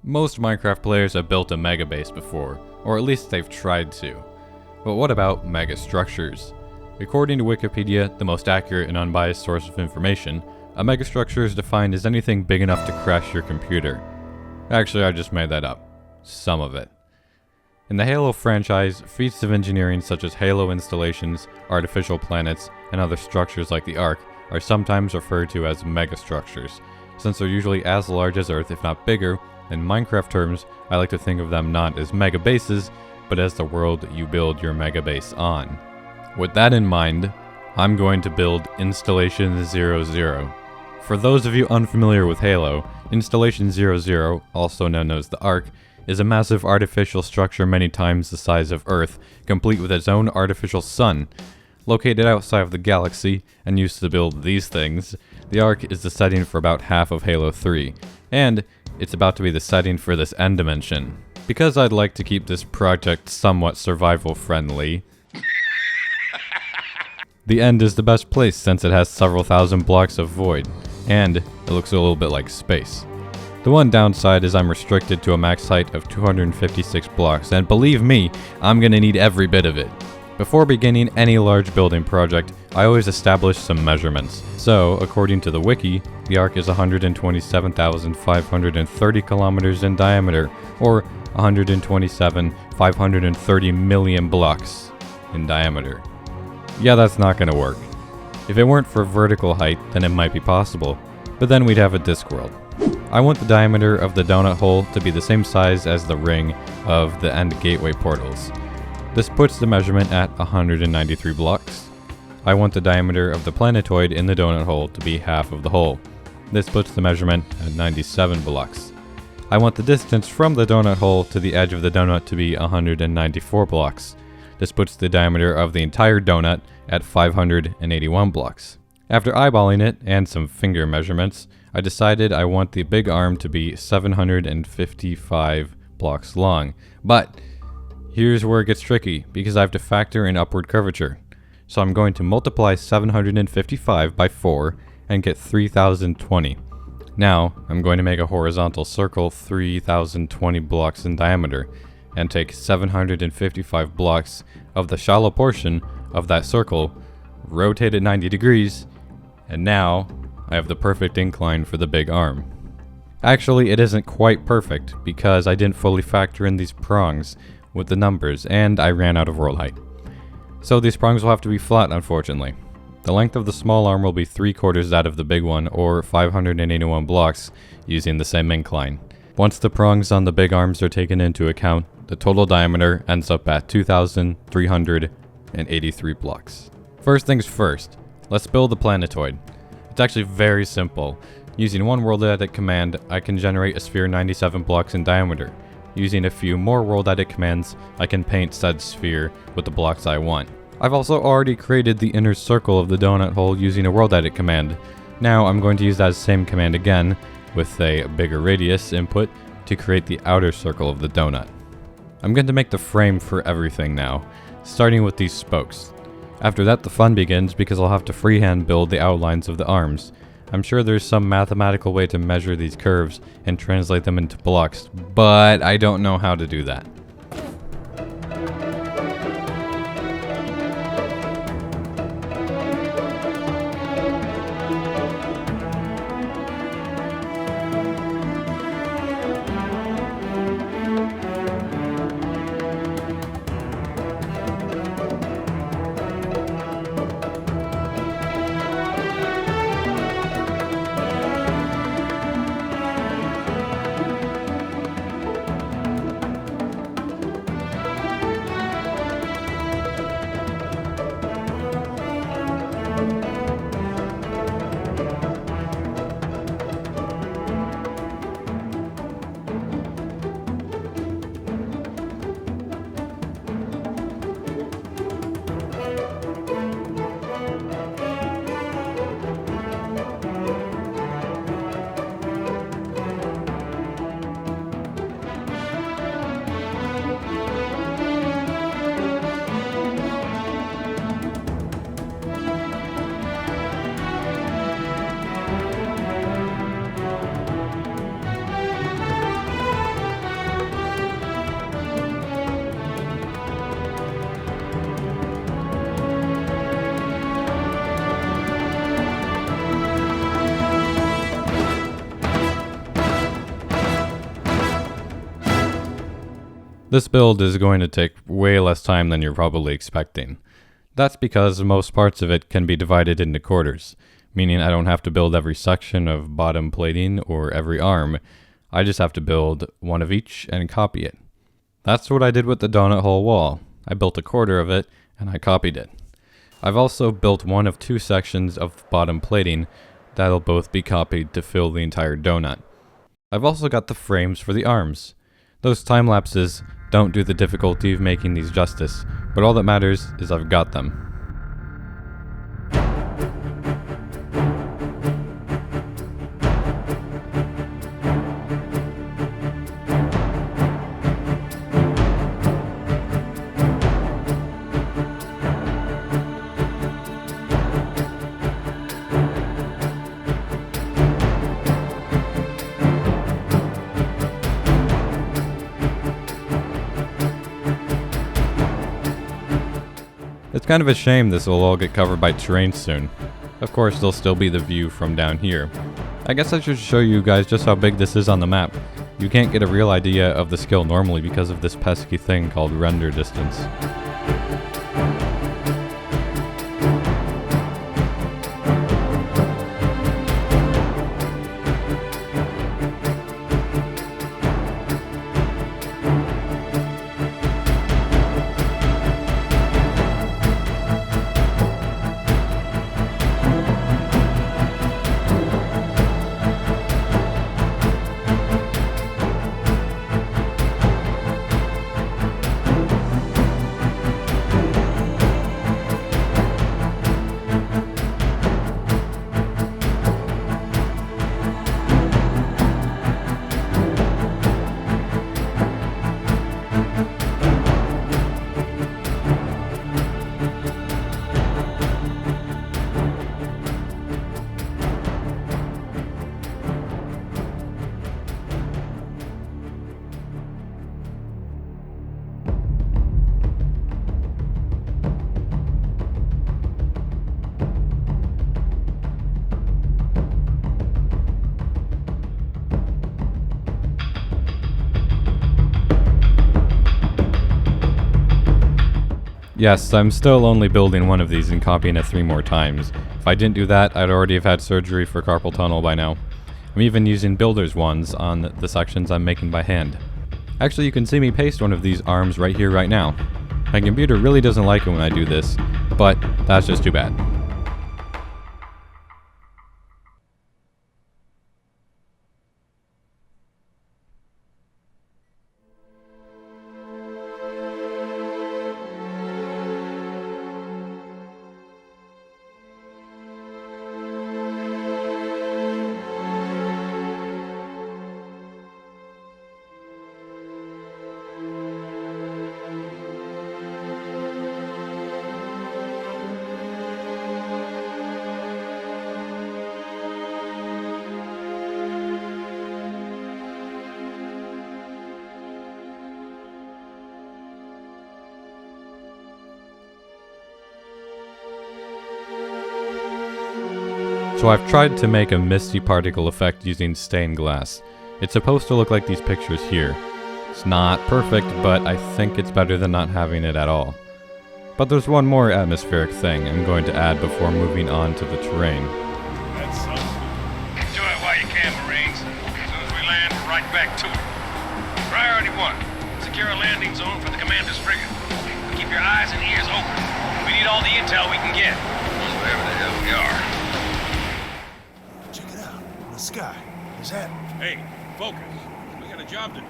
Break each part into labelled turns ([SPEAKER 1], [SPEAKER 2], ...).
[SPEAKER 1] Most Minecraft players have built a mega base before, or at least they've tried to. But what about mega structures? According to Wikipedia, the most accurate and unbiased source of information, a megastructure is defined as anything big enough to crash your computer. Actually, I just made that up. Some of it. In the Halo franchise, feats of engineering such as Halo installations, artificial planets, and other structures like the Ark are sometimes referred to as megastructures. Since they're usually as large as Earth, if not bigger, in Minecraft terms, I like to think of them not as mega bases, but as the world you build your mega base on. With that in mind, I'm going to build Installation 00. For those of you unfamiliar with Halo, Installation 00, also known as the Ark, is a massive artificial structure many times the size of Earth, complete with its own artificial sun. Located outside of the galaxy, and used to build these things, the Ark is the setting for about half of Halo 3, and it's about to be the setting for this end dimension. Because I'd like to keep this project somewhat survival friendly, the end is the best place since it has several thousand blocks of void, and it looks a little bit like space. The one downside is I'm restricted to a max height of 256 blocks, and believe me, I'm gonna need every bit of it. Before beginning any large building project, I always establish some measurements. So, according to the wiki, the Ark is 127,530 kilometers in diameter, or 127,530 million blocks in diameter. Yeah, that's not gonna work. If it weren't for vertical height, then it might be possible, but then we'd have a disk world. I want the diameter of the donut hole to be the same size as the ring of the end gateway portals. This puts the measurement at 193 blocks. I want the diameter of the planetoid in the donut hole to be half of the hole. This puts the measurement at 97 blocks. I want the distance from the donut hole to the edge of the donut to be 194 blocks. This puts the diameter of the entire donut at 581 blocks. After eyeballing it and some finger measurements, I decided I want the big arm to be 755 blocks long. But here's where it gets tricky, because I have to factor in upward curvature. So I'm going to multiply 755 by 4 and get 3020. Now, I'm going to make a horizontal circle 3020 blocks in diameter, and take 755 blocks of the shallow portion of that circle, rotate it 90 degrees, and now I have the perfect incline for the big arm. Actually, it isn't quite perfect, because I didn't fully factor in these prongs with the numbers, and I ran out of world height. So these prongs will have to be flat, unfortunately. The length of the small arm will be 3/4 that of the big one, or 581 blocks, using the same incline. Once the prongs on the big arms are taken into account, the total diameter ends up at 2,383 blocks. First things first, let's build the planetoid. It's actually very simple. Using one world edit command, I can generate a sphere 97 blocks in diameter. Using a few more world edit commands, I can paint said sphere with the blocks I want. I've also already created the inner circle of the donut hole using a world edit command. Now I'm going to use that same command again, with a bigger radius input, to create the outer circle of the donut. I'm going to make the frame for everything now, starting with these spokes. After that, the fun begins, because I'll have to freehand build the outlines of the arms. I'm sure there's some mathematical way to measure these curves and translate them into blocks, but I don't know how to do that. This build is going to take way less time than you're probably expecting. That's because most parts of it can be divided into quarters, meaning I don't have to build every section of bottom plating or every arm. I just have to build one of each and copy it. That's what I did with the donut hole wall. I built a quarter of it and I copied it. I've also built one of two sections of bottom plating that'll both be copied to fill the entire donut. I've also got the frames for the arms. Those time lapses don't do the difficulty of making these justice, but all that matters is I've got them. It's kind of a shame this will all get covered by terrain soon. Of course, there'll still be the view from down here. I guess I should show you guys just how big this is on the map. You can't get a real idea of the scale normally because of this pesky thing called render distance. Yes, I'm still only building one of these and copying it 3 more times. If I didn't do that, I'd already have had surgery for carpal tunnel by now. I'm even using builder's ones on the sections I'm making by hand. Actually, you can see me paste one of these arms right here, right now. My computer really doesn't like it when I do this, but that's just too bad. So I've tried to make a misty particle effect using stained glass. It's supposed to look like these pictures here. It's not perfect, but I think it's better than not having it at all. But there's one more atmospheric thing I'm going to add before moving on to the terrain.
[SPEAKER 2] That's something. Do it while you can, Marines. As soon as we land, we're right back to it. Priority 1, secure a landing zone for the commander's frigate. Keep your eyes and ears open. We need all the intel we can get. Wherever the hell we are.
[SPEAKER 3] Check it out. In the sky. Is that...
[SPEAKER 2] Hey, focus. We got a job to do.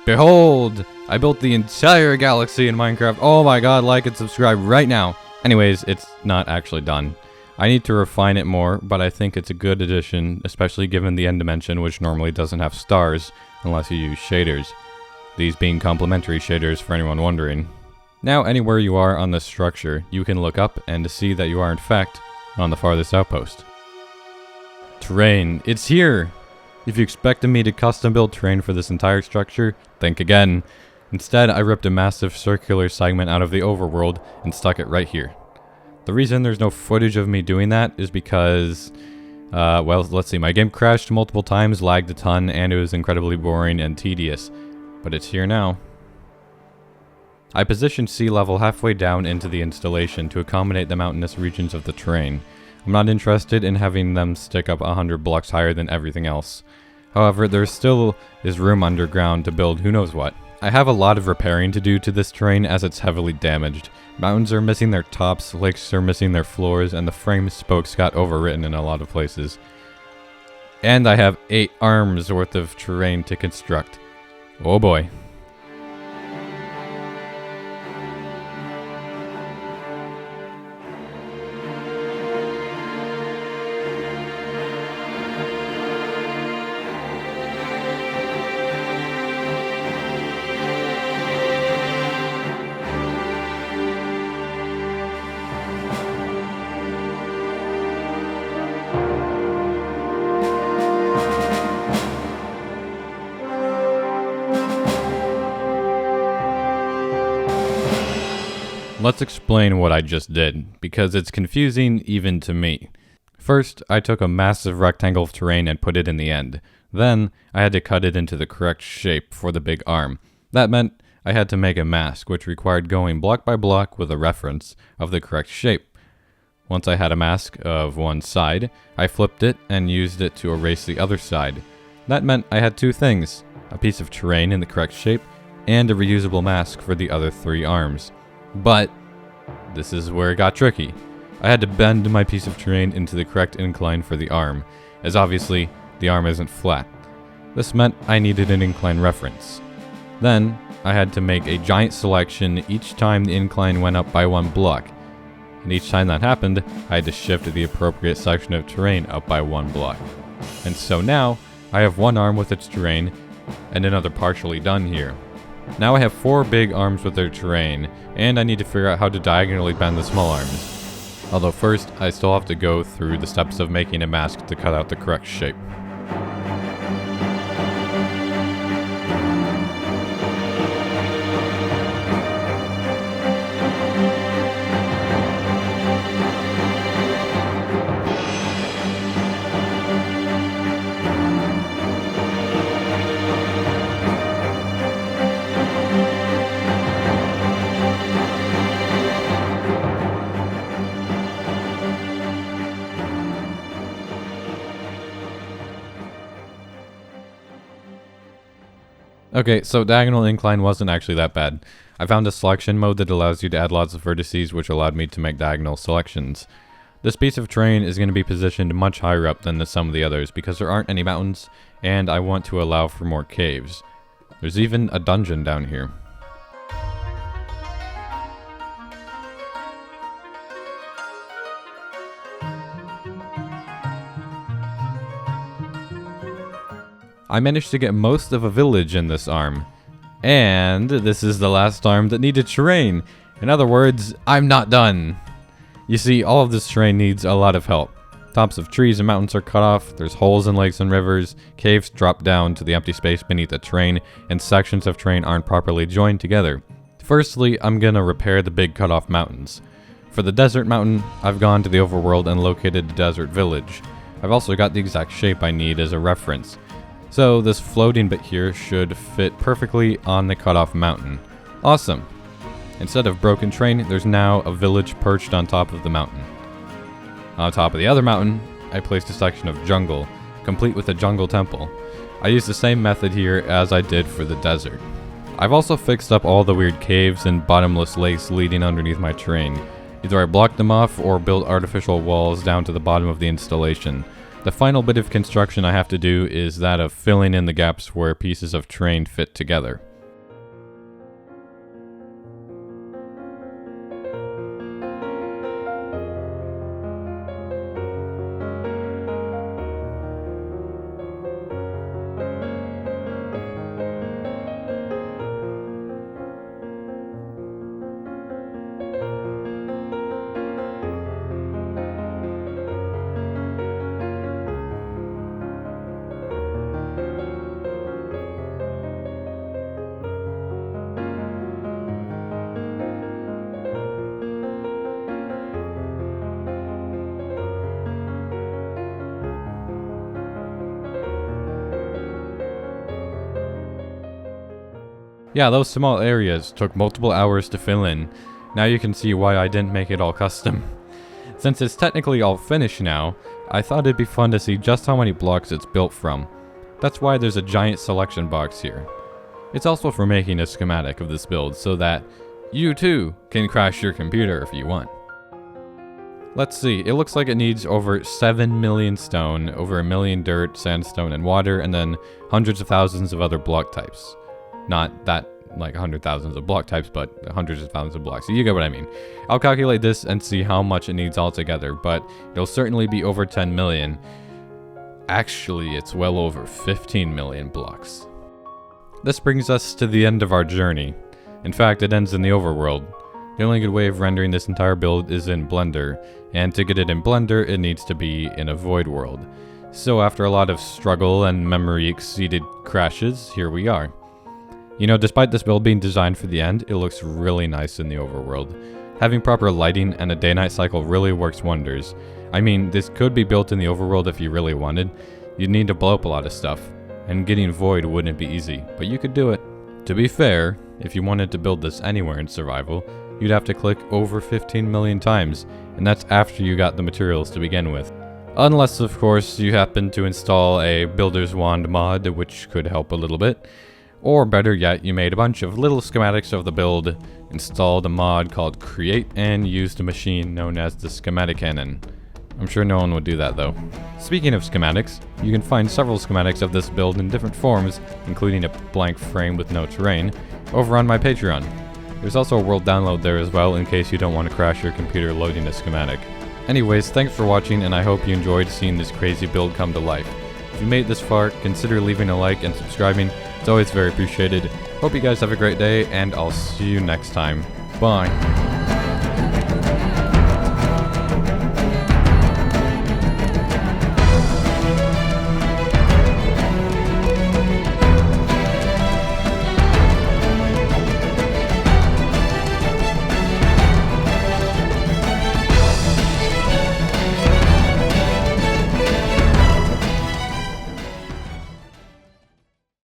[SPEAKER 1] Behold! I built the entire galaxy in Minecraft. Oh my god, like and subscribe right now. Anyways, it's not actually done. I need to refine it more, but I think it's a good addition, especially given the end dimension, which normally doesn't have stars unless you use shaders. These being complementary shaders for anyone wondering. Now, anywhere you are on this structure, you can look up and see that you are in fact on the Farthest Outpost. Terrain, it's here! If you expected me to custom build terrain for this entire structure, think again. Instead, I ripped a massive circular segment out of the overworld and stuck it right here. The reason there's no footage of me doing that is because, well, let's see, my game crashed multiple times, lagged a ton, and it was incredibly boring and tedious. But it's here now. I positioned sea level halfway down into the installation to accommodate the mountainous regions of the terrain. I'm not interested in having them stick up 100 blocks higher than everything else. However, there still is room underground to build who knows what. I have a lot of repairing to do to this terrain as it's heavily damaged. Mountains are missing their tops, lakes are missing their floors, and the frame spokes got overwritten in a lot of places. And I have 8 arms worth of terrain to construct. Oh boy. Let's explain what I just did, because it's confusing even to me. First, I took a massive rectangle of terrain and put it in the end. Then, I had to cut it into the correct shape for the big arm. That meant I had to make a mask, which required going block by block with a reference of the correct shape. Once I had a mask of one side, I flipped it and used it to erase the other side. That meant I had 2 things, a piece of terrain in the correct shape, and a reusable mask for the other 3 arms. But this is where it got tricky. I had to bend my piece of terrain into the correct incline for the arm, as obviously the arm isn't flat. This meant I needed an incline reference. Then I had to make a giant selection each time the incline went up by 1 block, and each time that happened, I had to shift the appropriate section of terrain up by 1 block. And so now I have 1 arm with its terrain and another partially done here. Now I have 4 big arms with their terrain, and I need to figure out how to diagonally bend the small arms. Although first, I still have to go through the steps of making a mask to cut out the correct shape. Okay, so diagonal incline wasn't actually that bad. I found a selection mode that allows you to add lots of vertices, which allowed me to make diagonal selections. This piece of terrain is going to be positioned much higher up than some of the others because there aren't any mountains, and I want to allow for more caves. There's even a dungeon down here. I managed to get most of a village in this arm. And this is the last arm that needed terrain. In other words, I'm not done. You see, all of this terrain needs a lot of help. Tops of trees and mountains are cut off, there's holes in lakes and rivers, caves drop down to the empty space beneath the terrain, and sections of terrain aren't properly joined together. Firstly, I'm gonna repair the big cut off mountains. For the desert mountain, I've gone to the overworld and located the desert village. I've also got the exact shape I need as a reference. So this floating bit here should fit perfectly on the cutoff mountain. Awesome. Instead of broken terrain, there's now a village perched on top of the mountain. On top of the other mountain, I placed a section of jungle, complete with a jungle temple. I used the same method here as I did for the desert. I've also fixed up all the weird caves and bottomless lakes leading underneath my terrain. Either I blocked them off or built artificial walls down to the bottom of the installation. The final bit of construction I have to do is that of filling in the gaps where pieces of terrain fit together. Yeah, those small areas took multiple hours to fill in. Now you can see why I didn't make it all custom. Since it's technically all finished now, I thought it'd be fun to see just how many blocks it's built from. That's why there's a giant selection box here. It's also for making a schematic of this build so that you too can crash your computer if you want. Let's see, it looks like it needs over 7 million stone, over 1 million dirt, sandstone, and water, and then hundreds of thousands of other block types. Not that, like 100,000s of block types, but hundreds of thousands of blocks. So you get what I mean. I'll calculate this and see how much it needs altogether, but it'll certainly be over 10 million. Actually, it's well over 15 million blocks. This brings us to the end of our journey. In fact, it ends in the overworld. The only good way of rendering this entire build is in Blender, and to get it in Blender, it needs to be in a void world. So after a lot of struggle and memory exceeded crashes, here we are. You know, despite this build being designed for the end, it looks really nice in the overworld. Having proper lighting and a day-night cycle really works wonders. I mean, this could be built in the overworld if you really wanted. You'd need to blow up a lot of stuff, and getting void wouldn't be easy, but you could do it. To be fair, if you wanted to build this anywhere in survival, you'd have to click over 15 million times, and that's after you got the materials to begin with. Unless, of course, you happen to install a Builder's Wand mod, which could help a little bit. Or better yet, you made a bunch of little schematics of the build, installed a mod called Create, and used a machine known as the Schematic Cannon. I'm sure no one would do that though. Speaking of schematics, you can find several schematics of this build in different forms, including a blank frame with no terrain, over on my Patreon. There's also a world download there as well in case you don't want to crash your computer loading a schematic. Anyways, thanks for watching, and I hope you enjoyed seeing this crazy build come to life. If you made it this far, consider leaving a like and subscribing. It's always very appreciated. Hope you guys have a great day, and I'll see you next time. Bye.